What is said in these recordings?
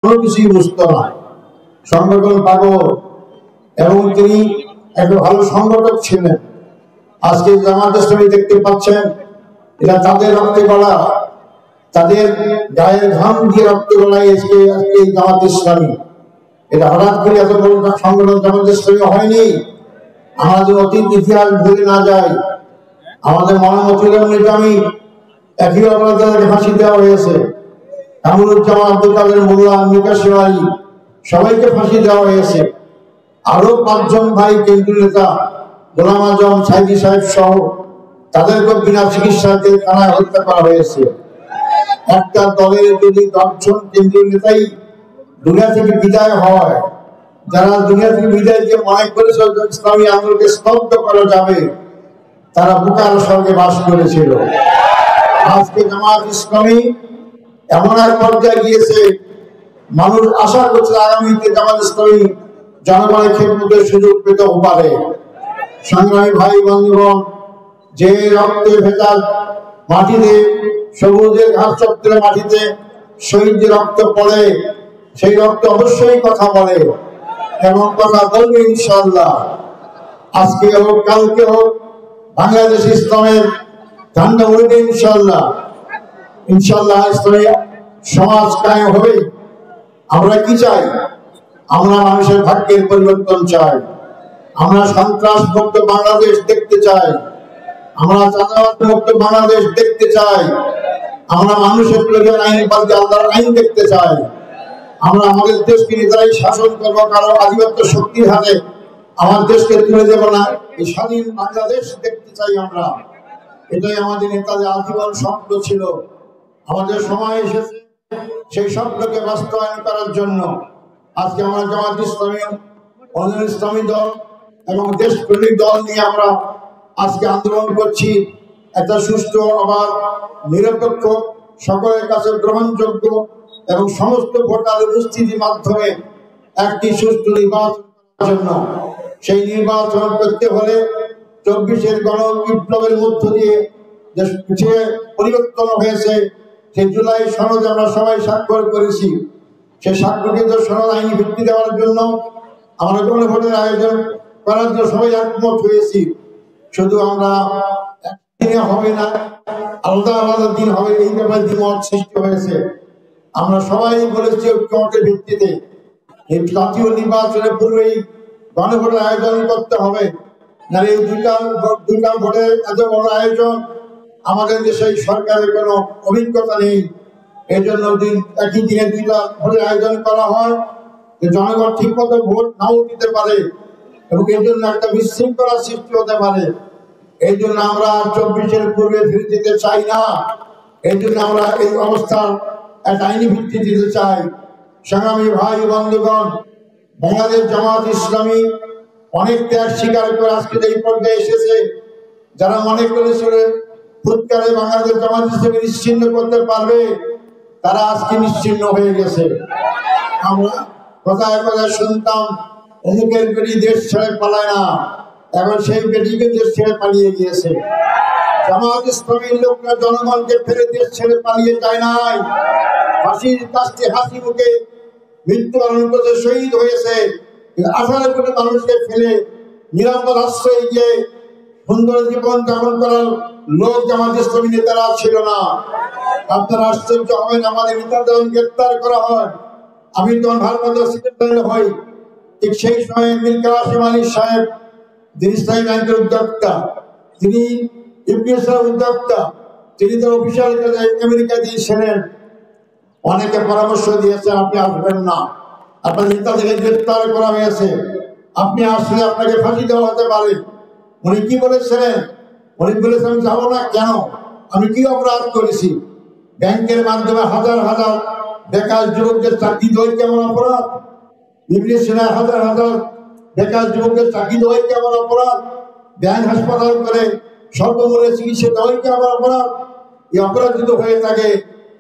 কোনো কিছুই বুঝতো না, সংগঠন পাগল, এবং তিনি একটা ভালো সংগঠক ছিলেন। আজকে জামাত ইসলামী দেখতে পাচ্ছেন, এটা তাদের রক্তে গড়া, তাদের গায়ের ঘাম দিয়ে রক্তে গড়াই আজকে জামাত ইসলামী। এটা হঠাৎ করে এত বড় সংগঠন জামাত ইসলামী হয়নি। আমাদের অতীত ইতিহাস ভুলে না যায়। আমাদের মহামতিউর নিজামী একই অপরাধীকে ফাঁসি দেওয়া হয়েছে, কামরুজ্জামান, আব্দুল কাদের মোল্লা, মিকা শেওয়ারি সবাইকে ফাঁসি দেওয়া হয়েছে। আরো 5 জন ভাই কেন্দ্রীয় নেতা গোলাম আজম, সাইদি সাহেব সহ তাদেরকে বিনা চিকিৎসাতে থানায় হত্যা করা হয়েছে। একটা দলের যদি 10 জন কেন্দ্রীয় নেতাই দুনিয়া থেকে বিদায় হয়, যারা দুনিয়া থেকে বিদায় দিয়ে মনে করেছে ইসলামী আন্দোলনকে স্তব্ধ করা যাবে, তারা বুকার স্বর্গে বাস করেছিল। আজকে জামাত ইসলামী এমন এক পর্যায়ে গিয়েছে, মানুষ আশা করছে আগামীতে জামাত ইসলামী জনগণের খেদমতের সুযোগ পেতেও পারে। সংগ্রামী ভাই বন্ধুগণ, যে রক্তে ভেজা মাটিতে, সবুজের ঘাস চক্রের মাটিতে শহীদদের রক্ত পড়ে, সেই রক্ত অবশ্যই কথা বলে এবং কথা বলবে ইনশাআল্লাহ। আজকে হোক কালকে হোক বাংলাদেশ ইসলামের ঝান্ডা উড়বে ইনশাআল্লাহ। ইনশাআল্লাহ ইসলামী সমাজ কায়েম হবে। আমরা কি চাই? আমরা মানুষের ভাগ্যের পরিবর্তন চাই। আমরা সন্ত্রাস মুক্ত বাংলাদেশ দেখতে চাই। আমরা চাঁদাবাজ মুক্ত বাংলাদেশ দেখতে চাই। আমরা মানুষের প্রয়োজন আইন বাদে আল্লাহর আইন দেখতে চাই। আমরা আমাদের দেশকে নিজেরাই শাসন করবো, কারো আধিপত্য শক্তির হাতে আমার দেশকে তুলে দেব না। এই স্বাধীন বাংলাদেশ দেখতে চাই আমরা। এটাই আমাদের নেতাদের আজীবন স্বপ্ন ছিল। আমাদের সময় এসেছে সেই স্বপ্নকে বাস্তবায়ন করার জন্য। আজকে আমরা জামাত ইসলামী, অন্য ইসলামী দল এবং দেশপ্রেমিক দল নিয়ে আমরা আজকে আন্দোলন করছি। একটা সুষ্ঠু, অবাধ, নিরপেক্ষ, সকলের কাছে গ্রহণযোগ্য এবং সমস্ত ভোটার উপস্থিতির মাধ্যমে একটি সুষ্ঠু নির্বাচন করার জন্য। সেই নির্বাচন করতে হলে 24-এর গণবিপ্লবের মধ্য দিয়ে যে পরিবর্তন হয়েছে, সেই জুলাই সনদে আমরা সবাই স্বাক্ষর করেছি। সেই স্বাক্ষরকৃত সনদ আইনি ভিত্তি দেওয়ার জন্য আমরা গণভোটের আয়োজন করার জন্য সবাই একমত হয়েছি। শুধু আমরা একদিনে হবে না, আলাদা আলাদা দিন হবে, এই ব্যাপারে দ্বিমত সৃষ্টি হয়েছে। আমরা সবাই বলেছি ঐক্যমতের ভিত্তিতে এই জাতীয় নির্বাচনের পূর্বেই গণভোটের আয়োজন করতে হবে। না এই দুইটা ভোটের এত বড় আয়োজন আমাদের দেশে সরকারের কোনো অভিজ্ঞতা নেই। এই জন্য একই দিনে 2টা ভোটের আয়োজন করা হয়, জনগণ ঠিক মতো ভোট নাও দিতে পারে এবং এই জন্য একটা বিশৃঙ্খলা সৃষ্টি হতে পারে। এই জন্য আমরা 24-এর পূর্বে ফিরে যেতে চাই না। এই জন্য আমরা এই অবস্থার একটা আইনি ভিত্তি দিতে চাই। সংগ্রামী ভাই বন্ধুগণ, বাংলাদেশ জামাত ইসলামী অনেক ত্যাগ স্বীকার করে আজকে এই পর্যায়ে এসেছে। যারা মনে করেছিল ফুৎকারে বাংলাদেশ জামাত ইসলামী নিশ্চিহ্ন করতে পারবে, তারা আজকে নিশ্চিহ্ন হয়ে গেছে। আমরা কথায় কথায় শুনতাম অমুকের বেটি দেশ ছেড়ে পালায় না, এখন সেই বেটিকে দেশ ছেড়ে পালিয়ে গিয়েছে। জামাত ইসলামীর লোকরা জনগণকে ফেলে দেশ ছেড়ে পালিয়ে যায় নাই। ফাঁসির কাছে হাসি মুখে মৃত্যুবরণ করতে শহীদ হয়েছে। 18 কোটি মানুষকে ফেলে নিরাপদ আশ্রয়ে গিয়ে সুন্দর জীবন যাপন করার লোক জামাত ইসলামী নেতারা ছিল না। আপনারা আশ্চর্য হবেন, আমাদের নেতাদের গ্রেপ্তার করা হয়। আমি তখন ভারপ্রাপ্ত সেক্রেটারি হই, ঠিক সেই সময় মীর কাসেম আলী সাহেব, যিনি ইসলামী ব্যাংকের উদ্যোক্তা, তিনি ইউপিএসের উদ্যোক্তা, তিনি তার অফিসার আমেরিকা দিয়েছিলেন। অনেকে পরামর্শ দিয়েছেন আপনি আসবেন না, আপনার নেতাদেরকে গ্রেপ্তার করা হয়েছে, আপনি আসলে আপনাকে ফাঁসি দেওয়া হতে পারে। উনি কি বলেছিলেন? উনি বলেছেন আমি যাবো না। কেন? আমি কি অপরাধ করেছি? ব্যাংকের মাধ্যমে হাজার হাজার বেকার যুবকদের চাকরি দেওয়া কেমন অপরাধ? ইমিগ্রেশনের হাজার হাজার বেকার যুবকদের চাকরি দেওয়া কেমন অপরাধ? ব্যাংক হাসপাতাল করে স্বল্পমূল্যে চিকিৎসা দেওয়া কেমন অপরাধ? এই অপরাধ যদি হয়ে থাকে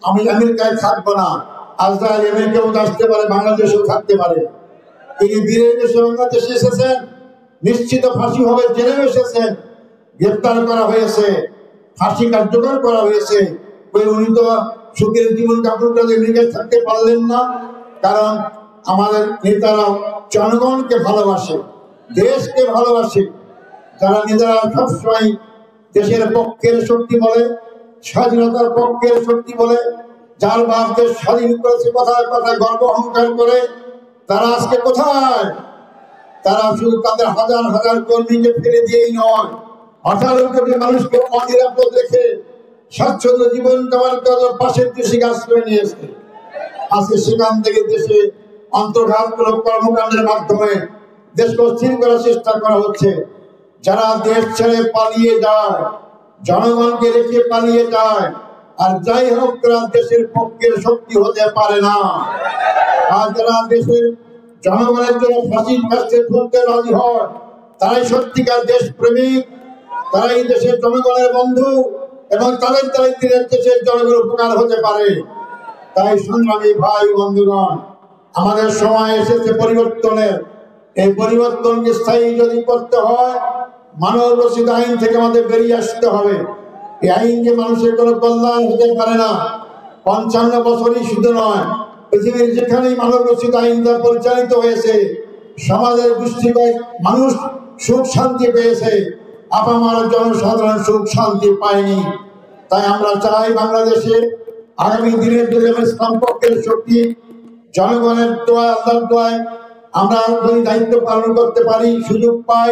আমি আমেরিকায় থাকবো না। আজরাইল আমেরিকার মধ্যে আসতে পারে, বাংলাদেশেও থাকতে পারে। তিনি বীরের দেশে বাংলাদেশে এসেছেন, নিশ্চিত ফাঁসি হবে জেনেও এসেছেন। গ্রেপ্তার করা হয়েছে, ফাঁসি কার্যকর করা হয়েছে। উনি তো সুখের জীবন যাপন করে আমেরিকায় থাকতে পারলেন না। কারণ আমাদের নেতারা জনগণকে ভালোবাসে, দেশকে ভালোবাসে। যারা নিজেরা সবসময় দেশের পক্ষের শক্তি বলে, স্বাধীনতার পক্ষের শক্তি বলে, যার বাপ দেশ স্বাধীন করেছে কথায় কথায় গর্ব অহংকার করে, তারা আজকে কোথায়? তারা শুধু তাদের হাজার হাজার কর্মীকে ফেলে দিয়েই নয়, 18 কোটি মানুষকে অনিরাপদ রেখে স্বাচ্ছন্দ্য জীবন দেওয়ার পাশের দেশে আশ্রয় নিয়েছে। আজকে সেখান থেকে দেশে অন্তর্ঘাতমূলক কর্মকাণ্ডের মাধ্যমে দেশকে অস্থির করার চেষ্টা করা হচ্ছে। যারা দেশ ছেড়ে পালিয়ে যায়, জনগণকে রেখে পালিয়ে যায়, আর যাই হোক তারা দেশের পক্ষের শক্তি হতে পারে না। আর যারা দেশের জনগণের জন্য ফাঁসির কাছে ঝুলতে রাজি হয়, তারাই সত্যিকার দেশপ্রেমিক, তারাই দেশের জনগণের বন্ধু, এবং তাদের দ্বারাই দেশের জনগণের উপকার হতে পারে। তাই সংগ্রামী ভাই বন্ধুগণ, আমাদের সময় এসেছে পরিবর্তনের। এই পরিবর্তনকে স্থায়ী যদি করতে হয়, মানব রচিত আইন থেকে আমাদের বেরিয়ে আসতে হবে। এই আইন যে মানুষের কোনো কল্যাণ হতে পারে না। 55 বছরই শুধু নয়, পৃথিবীর যেখানেই মানব রচিত আইন পরিচালিত হয়েছে, সমাজের গোষ্ঠীগত মানুষ সুখ শান্তি পেয়েছে, আপামার জনসাধারণ সুখ শান্তি পায়নি। তাই আমরা চাই বাংলাদেশে আগামী দিনের ইসলাম পক্ষের শক্তি, জনগণের দোয়ায়, আল্লাহর দোয়ায় আমরা যদি দায়িত্ব পালন করতে পারি, সুযোগ পাই,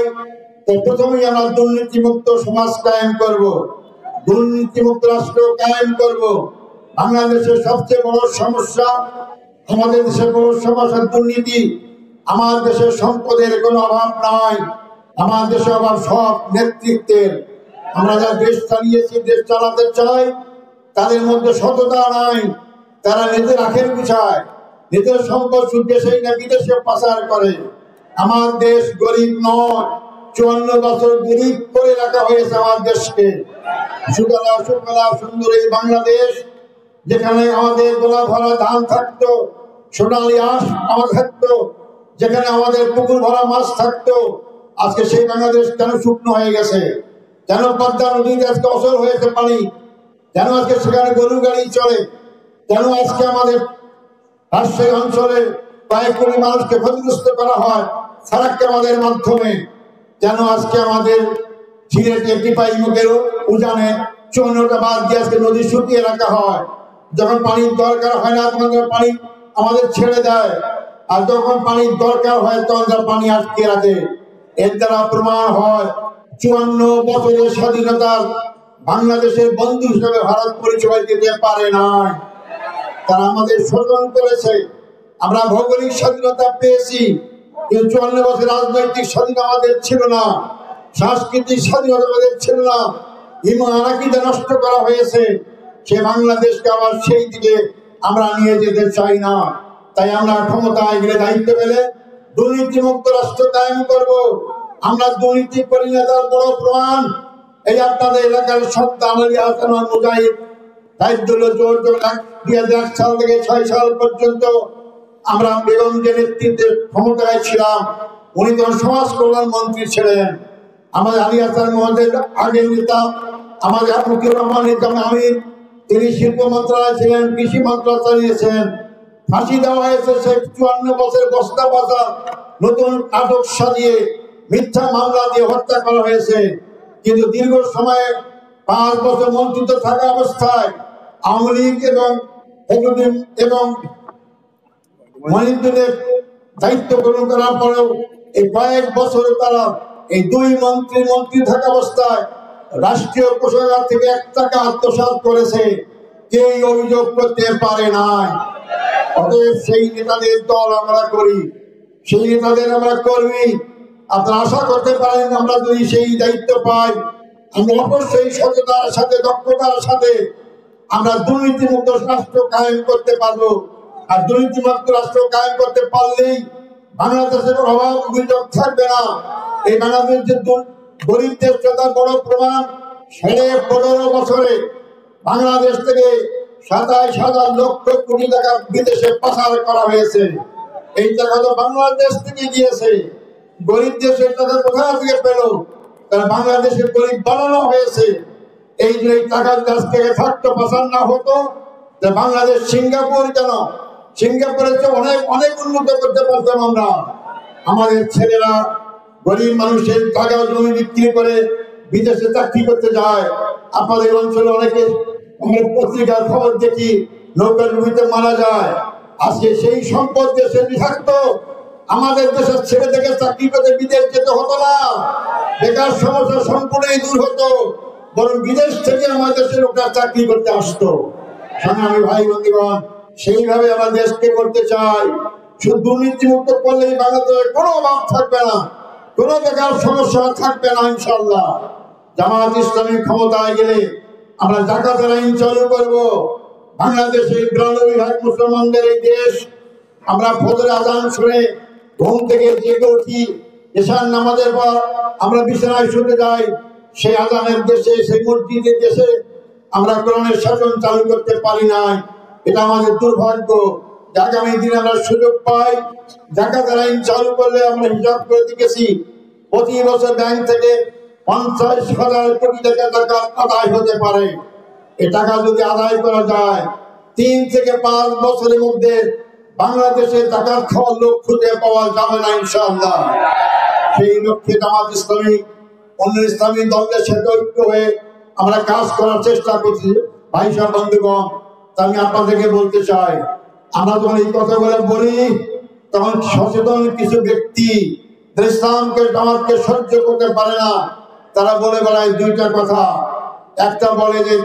তো প্রথমেই আমরা দুর্নীতিমুক্ত সমাজ কায়েম করব, দুর্নীতিমুক্ত রাষ্ট্র কায়েম করব। বাংলাদেশের সবচেয়ে বড় সমস্যা, আমাদের দেশের বড় সমস্যা দুর্নীতি। আমার দেশের সম্পদের কোনো অভাব নাই, আমার দেশের অভাব সব নেতৃত্বের। আমরা যা দেশ চালিয়েছি, দেশ চালাতে চাই, তাদের মধ্যে সততা নাই। তারা নিজের আখের গুছায়, নিজের সম্পদ দেশেই না বিদেশে পাচার করে। আমার দেশ গরিব নয়, 54 বছর গরিব করে রাখা হয়েছে আমার দেশকে। সুতরাং সুন্দর এই বাংলাদেশ, যেখানে আমাদের গোলা ভরা ধান থাকতো, সোনালি আঁশ আমার থাকতো, যেখানে আমাদের পুকুর ভরা মাছ থাকতো, আজকে সেই বাংলাদেশ কেন শুকনো হয়ে গেছে? কেন পদ্মা নদীতে আজকে অচল হয়েছে পানি? কেন আজকে সেখানে গরু গাড়ি চলে? কেন আজকে আমাদের রাজশাহী অঞ্চলে কয়েক কোটি মানুষকে ক্ষতিগ্রস্ত করা হয় ফারাক্কা আমাদের মাধ্যমে? কেন আজকে আমাদের সিলেটে টিপাই মুখের উজানে 54টা বাঁধ দিয়ে আজকে নদী শুকিয়ে রাখা হয়? যখন পানির দরকার হয় না তখন পানি আমাদের ছেড়ে দেয়, আর যখন পানির দরকার হয় তখন তারা পানি আটকে রাখে। এর দ্বারা প্রমাণ হয় 54 বছরের স্বাধীনতার বাংলাদেশের বন্ধু হিসেবে ভারত পরিচয় দিতে পারে নাই। তারা আমাদের শোষণ করেছে। আমরা ভৌগোলিক স্বাধীনতা পেয়েছি, কিন্তু 54 বছর রাজনৈতিক স্বাধীনতা আমাদের ছিল না, সাংস্কৃতিক স্বাধীনতা আমাদের ছিল না। ইমানাকিদা নষ্ট করা হয়েছে। সে বাংলাদেশকে আবার সেই দিকে আমরা নিয়ে যেতে চাই না। তাই আমরা ক্ষমতায় গেলে, দায়িত্ব পেলে দুর্নীতিমুক্ত রাষ্ট্র কায়েম করব। আমরা দুর্নীতি করি না তার বড় প্রমাণ এই আপনাদের এলাকার সন্তান আলী হাসান মুজাহিদ দায়িত্বগুলো জোর জোর 2001 সাল থেকে 6 সাল পর্যন্ত আমরা বেগম যে নেতৃত্বে ক্ষমতায় ছিলাম, উনি তখন সমাজ কল্যাণ মন্ত্রী ছিলেন। আমাদের আলী হাসান মহোদয়ের আগের নেতা আমাদের মুজিবুর রহমান আমির, তিনি শিল্প মন্ত্রণালয় ছিলেন, কৃষি মন্ত্রণালয় চালিয়েছেন। ফাঁসি দেওয়া হয়েছে সে 54 বছর বস্তা বাঁধা নতুন নাটক সাজিয়ে মিথ্যা মামলা দিয়ে হত্যা করা হয়েছে। কিন্তু দীর্ঘ সময়ে 5 বছর মন্ত্রিত্ব থাকা অবস্থায় আওয়ামী লীগ এবং মহিউদ্দিনের দায়িত্ব গ্রহণ করার পরেও এই কয়েক বছরে তারা এই 2 মন্ত্রী থাকা অবস্থায় রাষ্ট্রীয় কোষাগার থেকে 1 টাকা আত্মসাৎ করেছে, কেউ অভিযোগ করতে পারে নাই। অতএব সেই নেতাদের দল আমরা করি, সেই নেতাদের আমরা কর্মী। আপনারা আশা করতে পারেন আমরা যদি সেই দায়িত্ব পাই, আমরা অবশ্যই সততার সাথে, দক্ষতার সাথে আমরা দুর্নীতিমুক্ত রাষ্ট্র কায়েম করতে পারবো। আর দুর্নীতিমুক্ত রাষ্ট্র কায়েম করতে পারলেই বাংলাদেশের অভাব অভিযোগ থাকবে না। এই বাংলাদেশ যে গরিব দেশ তার বড় প্রমাণ, 15.5 বছরে বাংলাদেশ থেকে 27,000 লক্ষ কোটি টাকা বিদেশে পাচার করা হয়েছে। এই টাকা তো বাংলাদেশ থেকে গিয়েছে। গরিব দেশের টাকা কোথা থেকে পেল? তারা বাংলাদেশের গরিব বানানো হয়েছে। এই যে টাকা দেশ থেকে থাকতো, পাচার না হতো, বাংলাদেশ সিঙ্গাপুর কেন, সিঙ্গাপুরের চেয়ে অনেক অনেক উন্নত করতে পারতাম আমরা। আমাদের ছেলেরা গরিব মানুষের জায়গা জমি বিক্রি করে বিদেশে চাকরি করতে যায়। আপনাদের অঞ্চলে অনেকে আমরা পত্রিকার খবর দেখি নৌকা ডুবিতে মারা যায়। আজকে সেই সম্পদ দেশে বিষাক্ত। আমাদের দেশের ছেলে থেকে চাকরি করতে বিদেশ যেতে হতো না, বেকার সমস্যা সম্পূর্ণই দূর হতো, বরং বিদেশ থেকে আমাদের দেশের লোকরা চাকরি করতে আসতো। সংগ্রামী ভাই বন্ধুগণ, সেইভাবে আমরা দেশকে করতে চাই। শুধু দুর্নীতিমুক্ত করলেই বাংলাদেশে কোনো অভাব থাকবে না, কোনো বেকার সমস্যা থাকবে না ইনশাআল্লাহ। জামাত ইসলামী ক্ষমতায় গেলে আমরা জাকাতের আইন চালু করব। বাংলাদেশে 92 ভাগ মুসলমানদের এই দেশ। আমরা ফজর আজান শুনে ঘুম থেকে জেগে উঠি, এশার নামাজের পর আমরা বিছানায় শুতে যাই। সেই আজানের দেশে, সেই মসজিদের দেশে আমরা কোরআনের শাসন চালু করতে পারি নাই। এটা আমাদের দুর্ভাগ্য। আগামী দিনে আমরা সুযোগ পাই, জাকাতের আইন চালু করলে আমরা হিসাব করে দেখেছি প্রতি বছর ব্যাংক থেকে 50,000 কোটি টাকা আদায় হতে পারে। এ টাকা যদি আদায় করা যায় 3 থেকে 5 বছরের মধ্যে বাংলাদেশে জাকাত খাওয়ার লোক খুঁজে পাওয়া যাবে না ইনশাআল্লাহ। সেই লক্ষ্যে জামাত ইসলামী অন্য ইসলামী দলের সাথে ঐক্য হয়ে আমরা কাজ করার চেষ্টা করছি। ভাই সাহেব বন্ধুগণ, আমি আপনাদেরকে বলতে চাই, আমরা যখন এই কথাগুলো বলি তখন সচেতন কিছু ব্যক্তি ইসলামকে জামাতকে সহ্য করতে পারে না। তারা বলে বেড়ায় দুইটা কথা। একটা বলে যে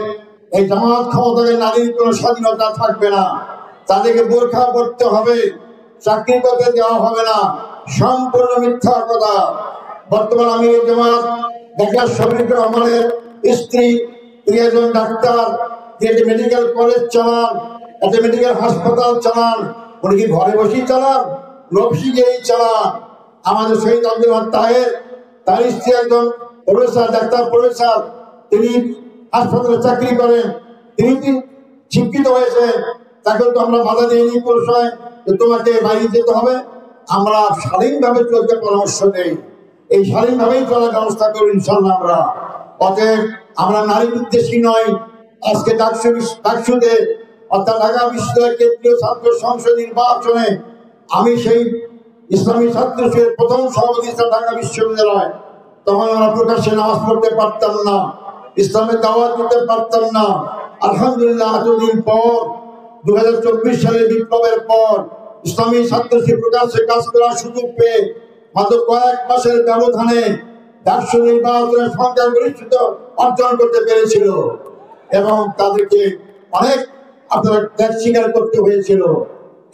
এই জামাত ক্ষমতাকে নারীর কোনো স্বাধীনতা থাকবে না, তাদেরকে বোরখা পড়তে হবে, চাকরি করতে দেওয়া হবে না। সম্পূর্ণ মিথ্যা কথা। বর্তমান আমি জামাত ঢাকা শরীফ রহমানের স্ত্রী, একজন ডাক্তার, মেডিকেল কলেজ চালান, একটা মেডিকেল হাসপাতাল চালান। উনি কি ঘরে বসেই চালান? নবশিগেই চালান। আমাদের শহীদ আব্দুল হক তাহের, তার স্ত্রী একজন প্রফেসর, ডাক্তার প্রফেসর, তিনি হাসপাতালে চাকরি করেন, তিনি শিক্ষিত হয়েছেন। তাকে তো আমরা বাধা দিইনি পুরুষ হয় যে তোমাকে বাইরে যেতে হবে। আমরা স্বাধীনভাবে চলতে পরামর্শ দেই, এই স্বাধীনভাবেই চলার ব্যবস্থা করি ইনশাআল্লাহ আমরা। অতএব আমরা নারী বিদ্বেষী নয়। আজকে ডাকসুতে অর্থাৎ ঢাকা বিশ্ববিদ্যালয় কেন্দ্রীয় ছাত্র সংসদ নির্বাচনে আমি সেই ইসলামী ছাত্র শিবিরের প্রথম সভাপতি ছিলাম ঢাকা বিশ্ববিদ্যালয়। তখন আমরা প্রকাশ্যে নামাজ পড়তে পারতাম না, ইসলামের দাওয়াত দিতে পারতাম না। আলহামদুলিল্লাহ এতদিন পর 2024 সালের বিপ্লবের পর ইসলামী ছাত্র শিবির প্রকাশ্যে কাজ করার সুযোগ পেয়ে মাত্র কয়েক মাসের ব্যবধানে ডাকসু নির্বাচনের সংখ্যাগরিষ্ঠতা অর্জন করতে পেরেছিল এবং তাদেরকে অনেক আপনারা ত্যাগ স্বীকার করতে হয়েছিল।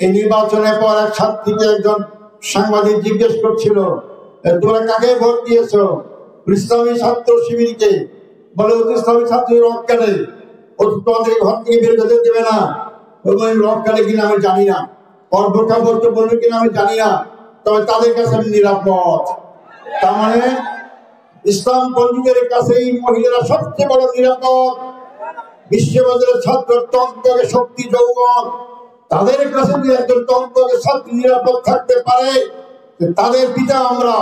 এই নির্বাচনের পর এক ছাত্রীকে একজন সাংবাদিক জিজ্ঞেস করছিল, তোমরা কাকে ভোট দিয়েছ? ইসলামী ছাত্র শিবিরকে। বলে ইসলামী ছাত্র রক কাটে, ও তোমাদের ঘর থেকে বের করতে দেবে না। রক কাটে কিনা আমি জানি না, বোরখা পড়তে বলবে কিনা আমি জানি না, তবে তাদের কাছে আমি নিরাপদ। তার মানে ইসলাম পন্ডিতের কাছে এই মহিলারা সবচেয়ে বড় নিরাপদ। বিশ্ববাজারের ছাত্র তন্ত্রকে শক্তি যৌবন, তাদের কাছে যদি একজন তন্ত্রকে ছাত্র নিরাপদ থাকতে পারে, তাদের পিতা আমরা,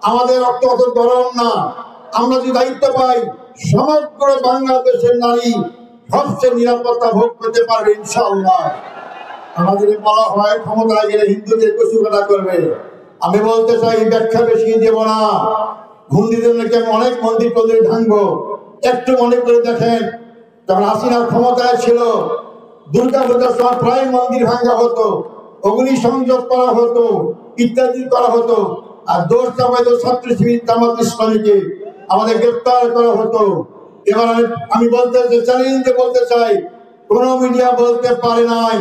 আমাদের রক্ত অত গরম না। আমরা যদি দায়িত্ব পাই, সমগ্র বাংলাদেশের নারী সবচেয়ে নিরাপত্তা ভোগ করতে পারবে ইনশাআল্লাহ। আমাদের বলা হয় ক্ষমতায় গেলে হিন্দুদের কচুকাটা করবে। আমি বলতে চাই ব্যাখ্যা বেশি দেব না। ঘুন্ডিদের নাকি আমি অনেক মন্দির টন্দির ভাঙবো। একটু মনে করে দেখেন, যখন হাসিনা ক্ষমতায় ছিল দুর্গা পূজার সময় প্রায় মন্দির ভাঙা হতো, অগ্নি সংযোগ করা হতো, ইত্যাদি করা হতো। আর দোষ চাপাইত ছাত্র শিবির জামাত ইসলামীকে, আমাদের গ্রেপ্তার করা হতো। এবার আমি বলতে চ্যালেঞ্জে বলতে চাই, কোন মিডিয়া বলতে পারে নাই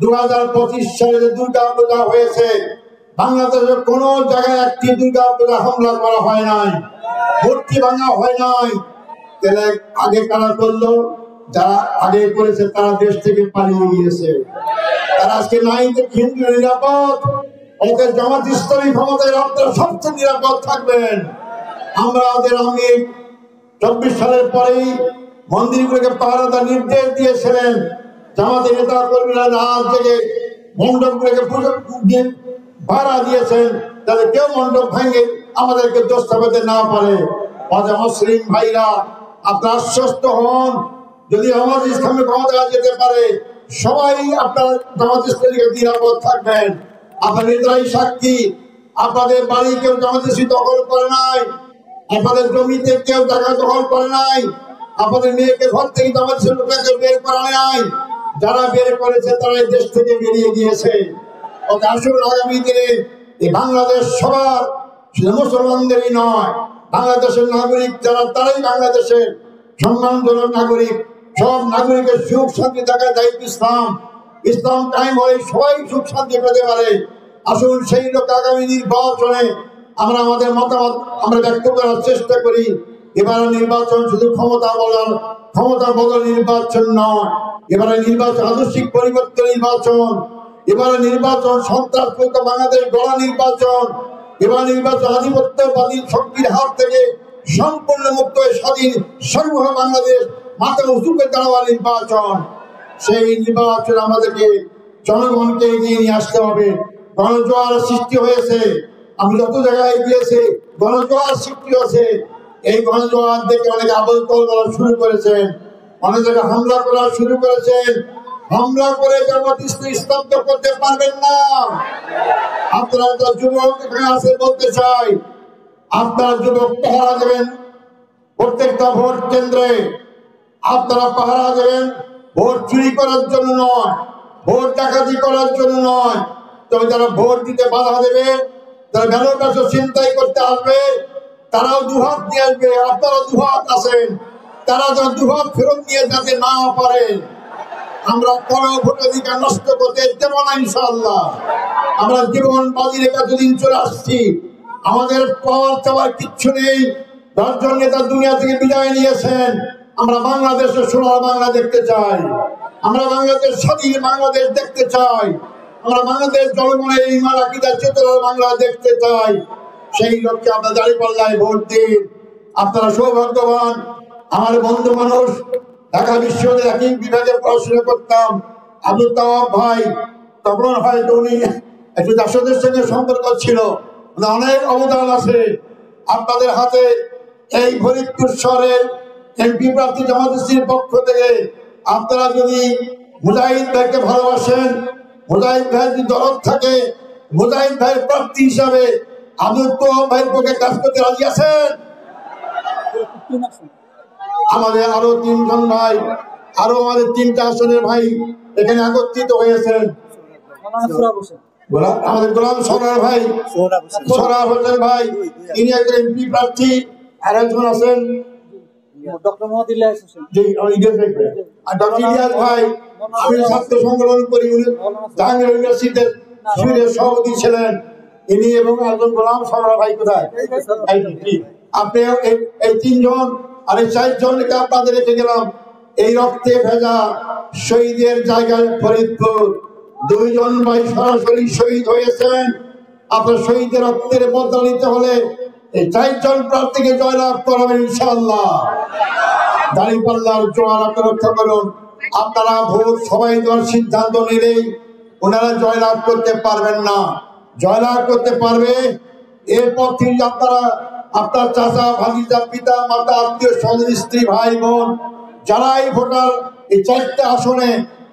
2025 সালে যে দুর্গা পূজা হয়েছে বাংলাদেশের কোন জায়গায় একটি দুর্গা পূজা হামলা করা হয় নাই, মূর্তি ভাঙা হয় নাই। তাহলে আগে কারা করলো? যারা আগে করেছে তারা দেশ থেকে পালিয়ে গিয়েছে, তারা আজকে নাই যে হিন্দু নিরাপদ। ওদের জামাত ইসলামী ক্ষমতায় আপনারা সবচেয়ে নিরাপদ থাকবেন। আমরা ওদের আমি 24 সালের পরেই মন্দিরগুলোকে পাহারা দেওয়ার নির্দেশ দিয়েছিলেন। জামাতের নেতা কর্মীরা রাত থেকে মণ্ডপগুলোকে ভাড়া দিয়েছেন যাতে কেউ মণ্ডপ ভাঙে আমাদেরকে দোষ চাপাতে না পারে। মুসলিম ভাইরা আপনারা আশ্বস্ত হন, যদি আমাদের ইসলামী ক্ষমতা যেতে পারে সবাই আপনার জামাত ইসলামীকে নিরাপদ থাকবেন। আপনার নিজেরাই সাক্ষী, আপনাদের বাড়ি কেউ জামাত ইসলামী দখল করে নাই, আপনাদের জমিতে কেউ জায়গা দখল করে নাই, আপনাদের মেয়েকে ঘর থেকে জামাত ইসলামীকে বের করা নাই। যারা বের করেছে তারা এই দেশ থেকে বেরিয়ে গিয়েছে। আসুন আগামী দিনে এই বাংলাদেশ সবার, শুধু মুসলমানদেরই নয়, বাংলাদেশের নাগরিক যারা তারাই বাংলাদেশের সম্মানজনক নাগরিক। সব নাগরিকের সুখ শান্তি থাকার দায়িত্ব ইসলাম। ইসলাম কায়েম হলে সবাই সুখ শান্তি পেতে পারে। আসুন সেই লোক আগামী নির্বাচনে আমরা আমাদের মতামত আমরা ব্যক্ত করার চেষ্টা করি। এবার নির্বাচন শুধু ক্ষমতা বদল নির্বাচন নয়, এবারে নির্বাচন আদর্শিক পরিবর্তন নির্বাচন, এবারে নির্বাচন সন্ত্রাসমুক্ত বাংলাদেশ গড়া নির্বাচন, এবার নির্বাচন আধিপত্যবাদী শক্তির হাত থেকে সম্পূর্ণ মুক্ত হয়ে স্বাধীন সর্বহ বাংলাদেশ মাথা উঁচু করে দাঁড়াবার নির্বাচন। সেই নির্বাচন আমাদেরকে জনগণকে এগিয়ে নিয়ে আসতে হবে। গণজোয়ার সৃষ্টি হয়েছে, আমি যত জায়গায় গিয়েছি গণজোয়ার সৃষ্টি হয়েছে। এই গণজোয়ার দেখে অনেকে আবল তল করা শুরু করেছেন, অনেক জায়গায় হামলা করা শুরু করেছেন। হামলা করে জামাত ইসলামী স্তব্ধ করতে পারবেন না। আপনারা তো যুবক এখানে আছে, বলতে চাই আপনারা যুবক পাহারা দেবেন প্রত্যেকটা ভোট কেন্দ্রে। আপনারা পাহারা দেবেন ভোট চুরি করার জন্য নয়, ভোট ডাকাতি করার জন্য নয়। তবে যারা ভোট দিতে বাধা দেবে, যারা ব্যালট বাক্স ছিনতাই করতে আসবে, তারাও দুহাত নিয়ে আসবে। আপনারা দুহাত আছেন, তারা যেন দুহাত ফেরত নিয়ে যেতে না পারে। আমরা কোনো ভোটাধিকার নষ্ট করতে দেব না ইনশাআল্লাহ। আমরা জীবন বাজি রেখে দুদিন চলে আসছি, আমাদের পাওয়ার চাওয়ার কিচ্ছু নেই। 10 জন নেতা দুনিয়া থেকে বিদায় নিয়েছেন। আমরা বাংলাদেশের সোনার বাংলা দেখতে চাই, আমরা বাংলাদেশ স্বাধীন বাংলাদেশ দেখতে চাই, আমরা বাংলাদেশ জনগণের ইমান আকীদা চেতনার বাংলা দেখতে চাই। সেই লক্ষ্যে আপনারা দাঁড়িপাল্লায় ভোট দিন। আপনারা সৌভাগ্যবান। আমার বন্ধু মানুষ, ঢাকা বিশ্ববিদ্যালয়ে একই বিভাগে পড়াশোনা করতাম, আব্দুল তাওয়াব ভাই, তখন হয়তো উনি একটু জাসদের সঙ্গে সম্পর্ক ছিল, অনেক অবদান আছে আপনাদের হাতে। এই ফরিদপুর শহরের এমপি প্রার্থী জামাত ইসলামীর পক্ষ থেকে আপনারা যদি মুজাহিদ ভাইকে ভালোবাসেন, মুজাহিদ ভাইয়ের যদি দরদ থাকে, মুজাহিদ ভাইয়ের প্রার্থী হিসাবে আব্দুল তাওয়াব ভাইয়ের পক্ষে কাজ করতে রাজি আছেন? আমাদের আরো 3 জন ভাই, আরো আমাদের 3টা আসনের ভাই এখানে একত্রিত হয়েছেন। আমাদের গোলাম সরার ভাই, সোহরাব হোসেন ভাই, ইনি একজন এমপি প্রার্থী। আর একজন আছেন ডক্টর মোহাম্মদ ইলিয়াস হোসেন, আর ডক্টর ইলিয়াস ভাই আমি ছাত্র সংগঠন করি, জাহাঙ্গীর ইউনিভার্সিটির সভাপতি ছিলেন ইনি, এবং একজন গোলাম সরার ভাই। কোথায় আপনি? এই 3 জন আর এই 4 জনকে আপনাদের রেখে গেলাম। এই রক্তে ভেজা শহীদের জায়গায় ফরিদপুর 2 জন ভাই সরাসরি শহীদ হয়েছেন। আপনার শহীদের রক্তের বদলা নিতে হলে এই 4 জন প্রার্থীকে জয়লাভ করাবেন ইনশাআল্লাহ। দাঁড়িপাল্লার জোয়ার আপনারা রক্ষা করুন। আপনারা ভোট সবাই দেওয়ার সিদ্ধান্ত নিলেই ওনারা জয়লাভ করতে পারবেন না। জয়লাভ করতে পারবে এরপর থেকে আপনারা আপনার চাচা ভাতিজা পিতা মাতা আত্মীয় স্বজন স্ত্রী ভাই বোন যারাই ভোটার এই 4টে আসনে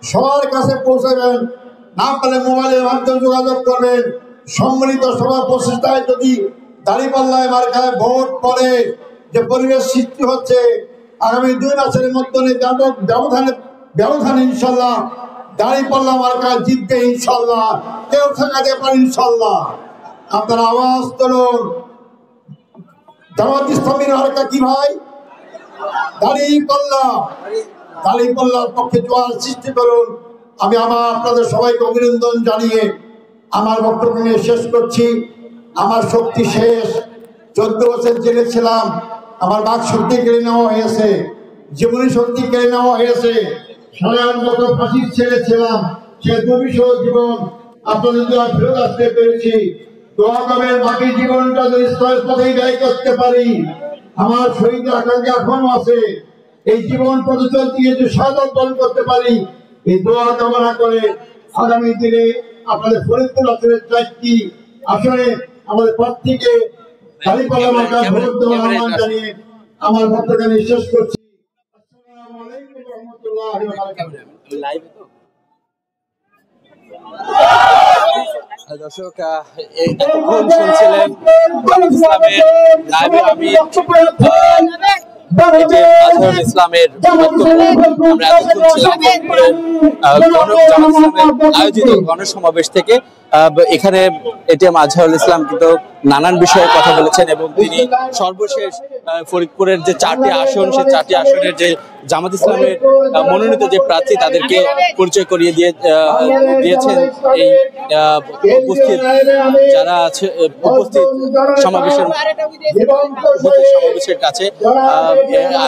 সবার কাছে পৌঁছাবেন। না পারলে মোবাইলের মাধ্যমে যোগাযোগ করবেন। সম্মিলিত সভা প্রচেষ্টায় যদি দাঁড়িপাল্লায় মার্কায় ভোট পড়ে যে পরিবেশ সৃষ্টি হচ্ছে, আগামী 2 মাসের মধ্যে ব্যাপক ব্যবধানে ইনশাল্লাহ দাঁড়িপাল্লা মার্কায় জিতবে ইনশাল্লাহ। কেউ ঠেকাতে পারে ইনশাল্লাহ। আপনারা আওয়াজ তুলুন। জামাত ইসলামীর মার্কা কি ভাই? দাঁড়িপাল্লা। দাঁড়িপাল্লার পক্ষে জোয়ার সৃষ্টি করুন। আমি আপনাদের সবাইকে অভিনন্দন জানিয়ে আমার বক্তব্য নিয়ে শেষ করছি। আমার শক্তি শেষ। 14 বছর জেলে ছিলাম, আমার বাক শক্তি কেড়ে নেওয়া হয়েছে, জীবনী শক্তি কেড়ে নেওয়া হয়েছে। 7 বছর ফাঁসির ছেলে ছিলাম, সে দুর্বিষহ জীবন আপনাদের দ্বারা ফেরত আসতে পেরেছি। দোয়া করবেন বাকি জীবনটা যদি ইসলামের পথেই ব্যয় করতে পারি। আমার শহীদ আকাঙ্ক্ষা এখনো আছে, এই জীবন প্রতিশোধ দিয়ে যদি সাধন পালন করতে পারি, এই দোয়া কামনা করে আগামী দিনে আপনাদের ফরিদপুর আসনের 4টি আসনে আমাদের প্রার্থীকে দাঁড়িপাল্লা মার্কা ভোট দেওয়ার আহ্বান জানিয়ে আমার বক্তব্য শেষ করছি। আসসালামু আলাইকুম ওয়া রাহমাতুল্লাহি ওয়া বারাকাতুহু। দর্শক এতক্ষণ শুনছিলেন জামাত ইসলামের নায়েবে আমির আজহারুল ইসলামের বক্তব্য। আমরা এতক্ষণ ছিলাম জামাত ইসলামের আয়োজিত গণসমাবেশ থেকে। এখানে এটিএম আজহারুল ইসলাম কিন্তু নানান বিষয়ে কথা বলেছেন এবং তিনি সর্বশেষ ফরিদপুরের যে 4টি আসন, সেই 4টি আসনের যে জামাত ইসলামের মনোনীত যে প্রার্থী তাদেরকে পরিচয় করিয়ে দিয়েছেন এই উপস্থিত যারা আছে উপস্থিত সমাবেশের কাছে।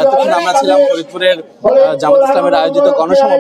এতক্ষণ আমরা ছিলাম ফরিদপুরের জামাত ইসলামের আয়োজিত গণসমাবেশ।